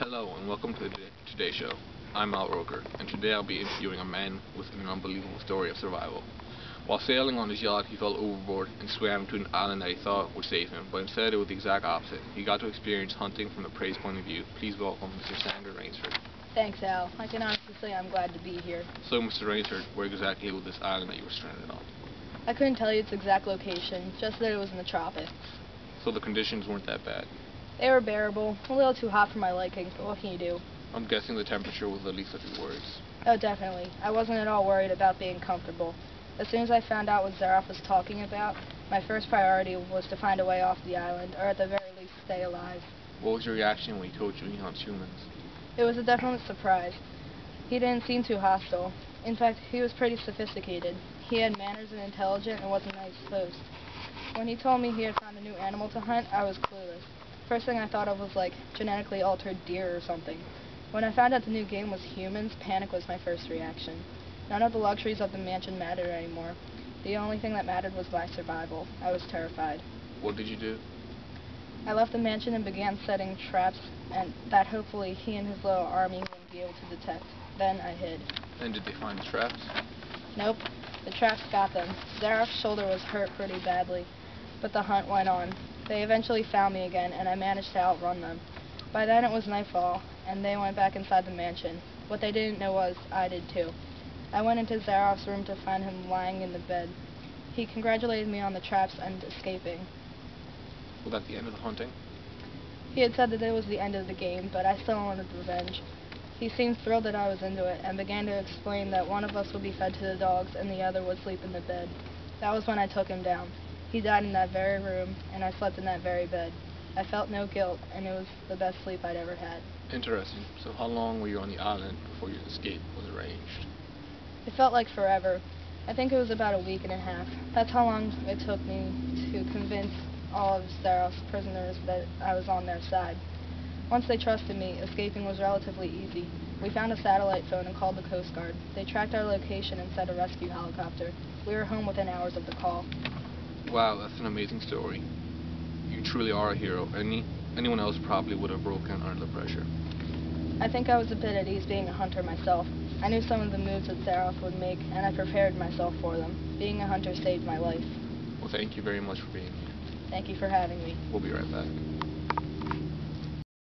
Hello and welcome to the Today Show. I'm Al Roker, and today I'll be interviewing a man with an unbelievable story of survival. While sailing on his yacht, he fell overboard and swam to an island that he thought would save him, but instead it was the exact opposite. He got to experience hunting from the prey's point of view. Please welcome Mr. Sander Rainsford. Thanks, Al. I can honestly say I'm glad to be here. So, Mr. Rainsford, where exactly was this island that you were stranded on? I couldn't tell you its exact location, just that it was in the tropics. So the conditions weren't that bad? They were bearable, a little too hot for my liking, but what can you do? I'm guessing the temperature was the least of your worries. Oh, definitely. I wasn't at all worried about being comfortable. As soon as I found out what Stavros was talking about, my first priority was to find a way off the island, or at the very least stay alive. What was your reaction when he told you he hunts humans? It was a definite surprise. He didn't seem too hostile. In fact, he was pretty sophisticated. He had manners and intelligent and was a nice host. When he told me he had found a new animal to hunt, I was clueless. First thing I thought of was like genetically altered deer or something. When I found out the new game was humans, panic was my first reaction. None of the luxuries of the mansion mattered anymore. The only thing that mattered was my survival. I was terrified. What did you do? I left the mansion and began setting traps and that hopefully he and his little army wouldn't be able to detect. Then I hid. And did they find the traps? Nope. The traps got them. Stavros' shoulder was hurt pretty badly, but the hunt went on. They eventually found me again, and I managed to outrun them. By then it was nightfall, and they went back inside the mansion. What they didn't know was I did too. I went into Stavros' room to find him lying in the bed. He congratulated me on the traps and escaping. Was that the end of the hunting? He had said that it was the end of the game, but I still wanted revenge. He seemed thrilled that I was into it, and began to explain that one of us would be fed to the dogs and the other would sleep in the bed. That was when I took him down. He died in that very room, and I slept in that very bed. I felt no guilt, and it was the best sleep I'd ever had. Interesting. So how long were you on the island before your escape was arranged? It felt like forever. I think it was about a week and a half. That's how long it took me to convince all of Stavros' prisoners that I was on their side. Once they trusted me, escaping was relatively easy. We found a satellite phone and called the Coast Guard. They tracked our location and sent a rescue helicopter. We were home within hours of the call. Wow, that's an amazing story. You truly are a hero. Anyone else probably would have broken under the pressure. I think I was a bit at ease being a hunter myself. I knew some of the moves that Stavros would make, and I prepared myself for them. Being a hunter saved my life. Well, thank you very much for being here. Thank you for having me. We'll be right back.